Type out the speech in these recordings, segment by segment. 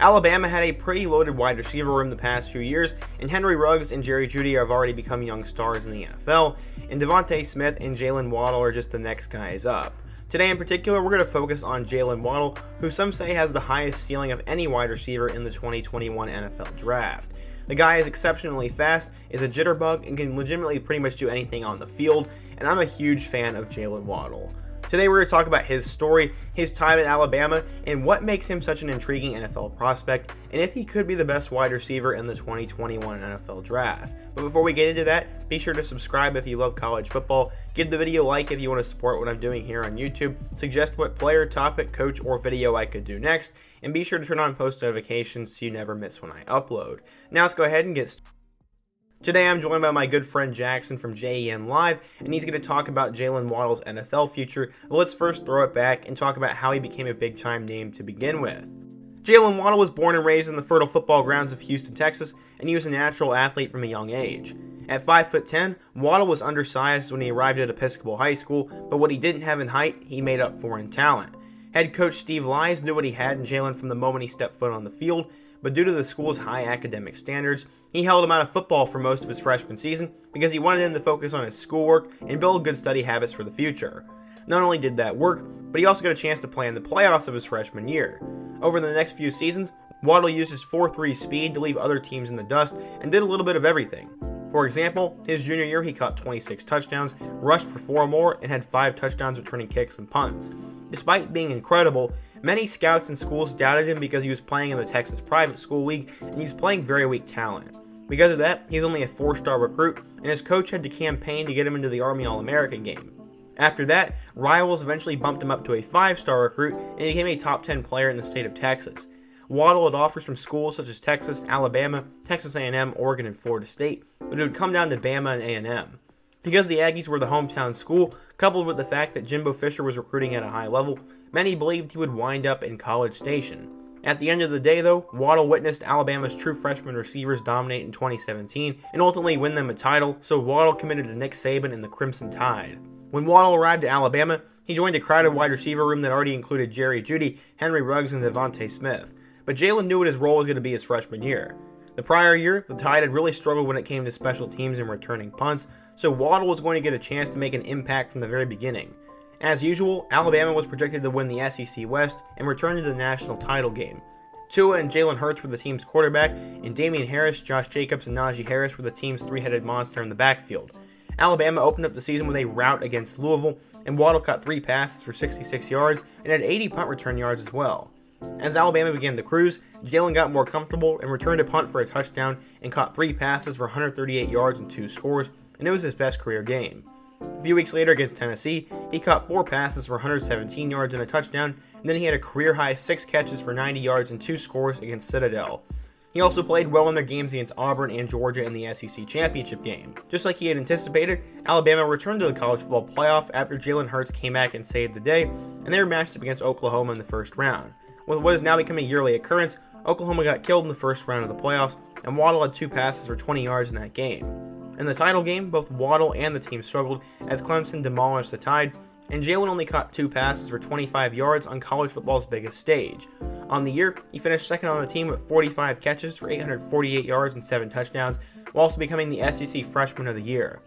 Alabama had a pretty loaded wide receiver room the past few years, and Henry Ruggs and Jerry Jeudy have already become young stars in the NFL, and Devontae Smith and Jaylen Waddle are just the next guys up. Today in particular, we're going to focus on Jaylen Waddle, who some say has the highest ceiling of any wide receiver in the 2021 NFL Draft. The guy is exceptionally fast, is a jitterbug, and can legitimately pretty much do anything on the field, and I'm a huge fan of Jaylen Waddle. Today we're going to talk about his story, his time at Alabama, and what makes him such an intriguing NFL prospect, and if he could be the best wide receiver in the 2021 NFL Draft. But before we get into that, be sure to subscribe if you love college football, give the video a like if you want to support what I'm doing here on YouTube, suggest what player, topic, coach, or video I could do next, and be sure to turn on post notifications so you never miss when I upload. Now let's go ahead and get started. Today I'm joined by my good friend Jackson from JEM Live, and he's going to talk about Jaylen Waddle's NFL future. But let's first throw it back and talk about how he became a big-time name to begin with. Jaylen Waddle was born and raised in the fertile football grounds of Houston, Texas, and he was a natural athlete from a young age. At 5'10", Waddle was undersized when he arrived at Episcopal High School, but what he didn't have in height, he made up for in talent. Head coach Steve Lies knew what he had in Jaylen from the moment he stepped foot on the field, but due to the school's high academic standards, he held him out of football for most of his freshman season because he wanted him to focus on his schoolwork and build good study habits for the future. Not only did that work, but he also got a chance to play in the playoffs of his freshman year. Over the next few seasons, Waddle used his 4.3 speed to leave other teams in the dust and did a little bit of everything. For example, his junior year he caught 26 touchdowns, rushed for 4 more, and had 5 touchdowns returning kicks and punts. Despite being incredible, many scouts and schools doubted him because he was playing in the Texas Private School League and he was playing very weak talent. Because of that, he's only a 4-star recruit, and his coach had to campaign to get him into the Army All-American game. After that, rivals eventually bumped him up to a 5-star recruit and he became a top 10 player in the state of Texas. Waddle had offers from schools such as Texas, Alabama, Texas A&M, Oregon, and Florida State, but it would come down to Bama and A&M. Because the Aggies were the hometown school, coupled with the fact that Jimbo Fisher was recruiting at a high level, many believed he would wind up in College Station. At the end of the day though, Waddle witnessed Alabama's true freshman receivers dominate in 2017 and ultimately win them a title, so Waddle committed to Nick Saban and the Crimson Tide. When Waddle arrived at Alabama, he joined a crowded wide receiver room that already included Jerry Jeudy, Henry Ruggs, and Devontae Smith. But Jaylen knew what his role was going to be his freshman year. The prior year, the Tide had really struggled when it came to special teams and returning punts, so Waddle was going to get a chance to make an impact from the very beginning. As usual, Alabama was projected to win the SEC West and return to the national title game. Tua and Jalen Hurts were the team's quarterback, and Damian Harris, Josh Jacobs, and Najee Harris were the team's three-headed monster in the backfield. Alabama opened up the season with a rout against Louisville, and Waddle caught 3 passes for 66 yards and had 80 punt return yards as well. As Alabama began to cruise, Jaylen got more comfortable and returned a punt for a touchdown and caught 3 passes for 138 yards and 2 scores, and it was his best career game. A few weeks later against Tennessee, he caught 4 passes for 117 yards and a touchdown, and then he had a career-high 6 catches for 90 yards and 2 scores against Citadel. He also played well in their games against Auburn and Georgia in the SEC Championship game. Just like he had anticipated, Alabama returned to the college football playoff after Jalen Hurts came back and saved the day, and they were matched up against Oklahoma in the first round. With what has now become a yearly occurrence, Oklahoma got killed in the first round of the playoffs, and Waddle had 2 passes for 20 yards in that game. In the title game, both Waddle and the team struggled as Clemson demolished the Tide, and Jaylen only caught 2 passes for 25 yards on college football's biggest stage. On the year, he finished second on the team with 45 catches for 848 yards and 7 touchdowns, while also becoming the SEC Freshman of the Year.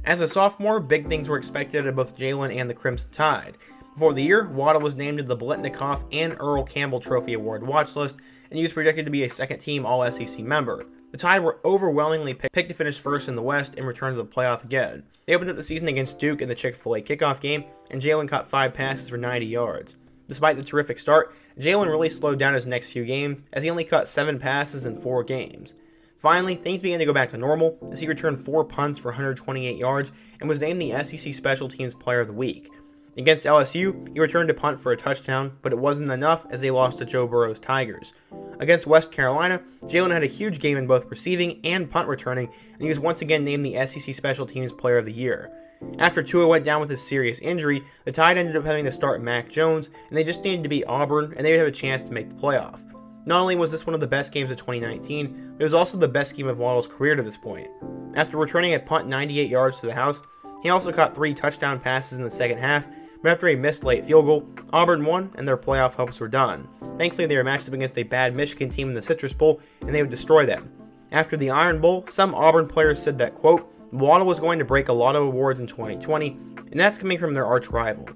As a sophomore, big things were expected of both Jaylen and the Crimson Tide. Before the year, Waddle was named to the Biletnikoff and Earl Campbell Trophy Award watch list, and he was projected to be a second-team All-SEC member. The Tide were overwhelmingly picked to finish first in the West and return to the playoff again. They opened up the season against Duke in the Chick-fil-A kickoff game, and Jaylen caught 5 passes for 90 yards. Despite the terrific start, Jaylen really slowed down his next few games, as he only caught 7 passes in 4 games. Finally, things began to go back to normal, as he returned 4 punts for 128 yards and was named the SEC Special Teams Player of the Week. Against LSU, he returned a punt for a touchdown, but it wasn't enough as they lost to Joe Burrow's Tigers. Against West Carolina, Jaylen had a huge game in both receiving and punt returning, and he was once again named the SEC Special Teams Player of the Year. After Tua went down with his serious injury, the Tide ended up having to start Mac Jones, and they just needed to beat Auburn, and they would have a chance to make the playoff. Not only was this one of the best games of 2019, but it was also the best game of Waddle's career to this point. After returning a punt 98 yards to the house, he also caught 3 touchdown passes in the second half, but after a missed late field goal, Auburn won and their playoff hopes were done. Thankfully, they were matched up against a bad Michigan team in the Citrus Bowl, and they would destroy them. After the Iron Bowl, some Auburn players said that, quote, Waddle was going to break a lot of awards in 2020, and that's coming from their arch rival.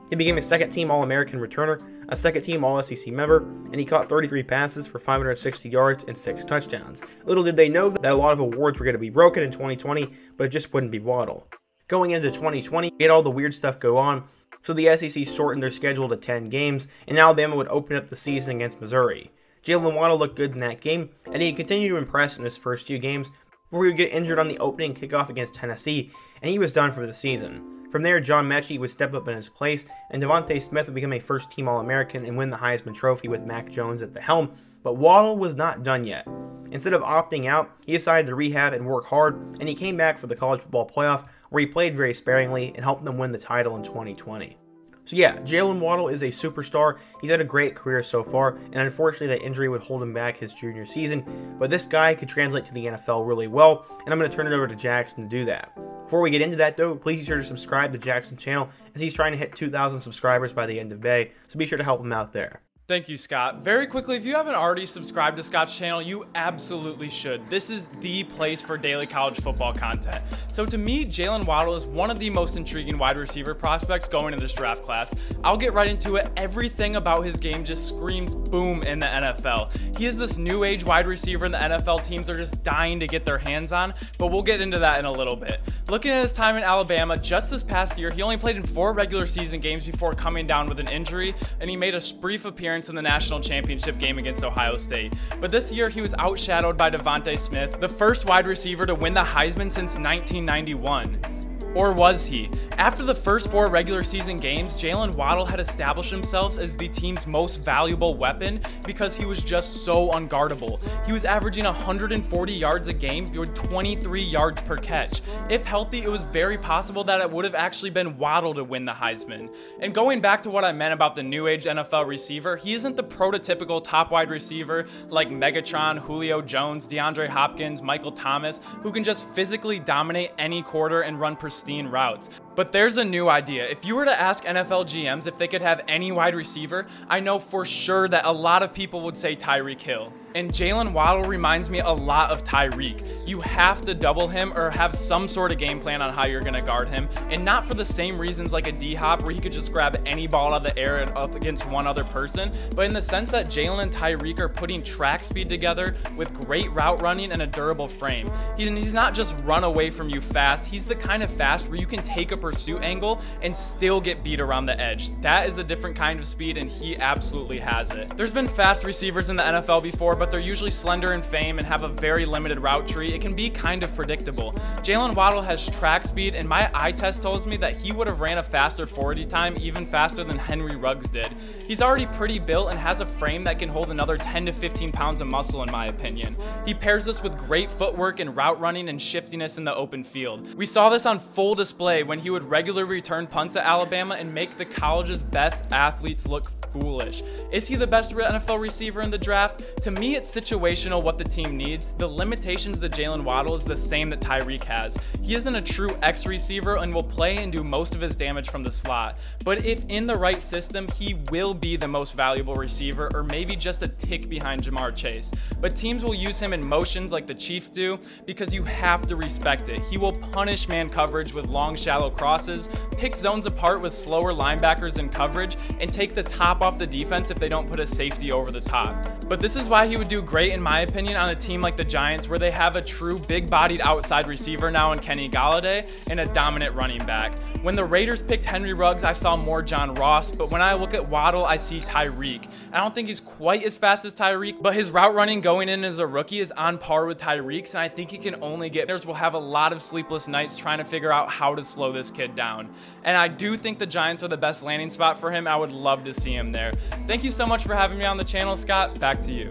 He became a second-team All-American returner, a second-team All-SEC member, and he caught 33 passes for 560 yards and 6 touchdowns. Little did they know that a lot of awards were going to be broken in 2020, but it just wouldn't be Waddle. Going into 2020, we had all the weird stuff go on, so the SEC shortened their schedule to 10 games, and Alabama would open up the season against Missouri. Jaylen Waddle looked good in that game, and he continued to impress in his first few games before he would get injured on the opening kickoff against Tennessee, and he was done for the season. From there, John Mechie would step up in his place, and DeVonta Smith would become a first-team All-American and win the Heisman Trophy with Mac Jones at the helm, but Waddle was not done yet. Instead of opting out, he decided to rehab and work hard, and he came back for the college football playoff, where he played very sparingly and helped them win the title in 2020. So yeah, Jaylen Waddle is a superstar. He's had a great career so far, and unfortunately that injury would hold him back his junior season, but this guy could translate to the NFL really well, and I'm going to turn it over to Jackson to do that. Before we get into that though, please be sure to subscribe to Jackson's channel, as he's trying to hit 2,000 subscribers by the end of May, so be sure to help him out there. Thank you, Scott. Very quickly, if you haven't already subscribed to Scott's channel, you absolutely should. This is the place for daily college football content. So to me, Jaylen Waddle is one of the most intriguing wide receiver prospects going in this draft class. I'll get right into it. Everything about his game just screams boom in the NFL. He is this new age wide receiver and the NFL teams are just dying to get their hands on, but we'll get into that in a little bit. Looking at his time in Alabama, just this past year, he only played in 4 regular season games before coming down with an injury, and he made a brief appearance in the national championship game against Ohio State. But this year he was outshadowed by DeVonta Smith, the first wide receiver to win the Heisman since 1991. Or was he? After the first 4 regular season games, Jaylen Waddle had established himself as the team's most valuable weapon because he was just so unguardable. He was averaging 140 yards a game with 23 yards per catch. If healthy, it was very possible that it would have actually been Waddle to win the Heisman. And going back to what I meant about the new age NFL receiver, he isn't the prototypical top wide receiver like Megatron, Julio Jones, DeAndre Hopkins, Michael Thomas, who can just physically dominate any quarter and run pristine routes. But there's a new idea. If you were to ask NFL GMs if they could have any wide receiver, I know for sure that a lot of people would say Tyreek Hill. And Jaylen Waddle reminds me a lot of Tyreek. You have to double him or have some sort of game plan on how you're going to guard him, and not for the same reasons like a D-Hop where he could just grab any ball out of the air up against one other person, but in the sense that Jaylen and Tyreek are putting track speed together with great route running and a durable frame. He's not just run away from you fast, he's the kind of fast where you can take a pursuit angle and still get beat around the edge. That is a different kind of speed, and he absolutely has it. There's been fast receivers in the NFL before, but they're usually slender in fame and have a very limited route tree. It can be kind of predictable. Jaylen Waddle has track speed, and my eye test tells me that he would have ran a faster 40 time, even faster than Henry Ruggs did. He's already pretty built and has a frame that can hold another 10 to 15 pounds of muscle in my opinion. He pairs this with great footwork and route running and shiftiness in the open field. We saw this on full display when he would regularly return punts at Alabama and make the college's best athletes look foolish. Is he the best NFL receiver in the draft? To me, it's situational what the team needs. The limitations to Jaylen Waddle is the same that Tyreek has. He isn't a true X receiver and will play and do most of his damage from the slot. But if in the right system, he will be the most valuable receiver, or maybe just a tick behind Jamar Chase. But teams will use him in motions like the Chiefs do because you have to respect it. He will punish man coverage with long, shallow crosses, pick zones apart with slower linebackers in coverage, and take the top off the defense if they don't put a safety over the top. But this is why he would do great, in my opinion, on a team like the Giants, where they have a true big-bodied outside receiver now in Kenny Golladay and a dominant running back. When the Raiders picked Henry Ruggs, I saw more John Ross, but when I look at Waddle, I see Tyreek. I don't think he's quite as fast as Tyreek, but his route running going in as a rookie is on par with Tyreek's, and I think he can only get there. We'll have a lot of sleepless nights trying to figure out how to slow this kid down. And I do think the Giants are the best landing spot for him. I would love to see him there. Thank you so much for having me on the channel, Scott. Back to you.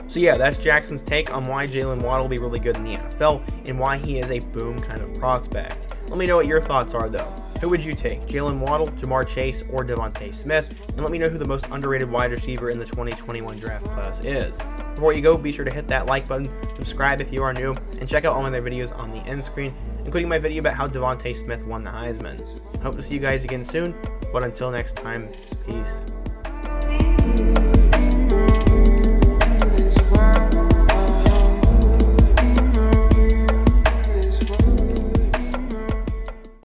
So yeah, that's Jackson's take on why Jaylen Waddle will be really good in the NFL and why he is a boom kind of prospect. Let me know what your thoughts are though. Who would you take, Jaylen Waddle, Jamar Chase, or DeVonta Smith? And let me know who the most underrated wide receiver in the 2021 draft class is. Before you go, be sure to hit that like button, subscribe if you are new, and check out all my other videos on the end screen, including my video about how DeVonta Smith won the Heisman. Hope to see you guys again soon, but until next time, peace.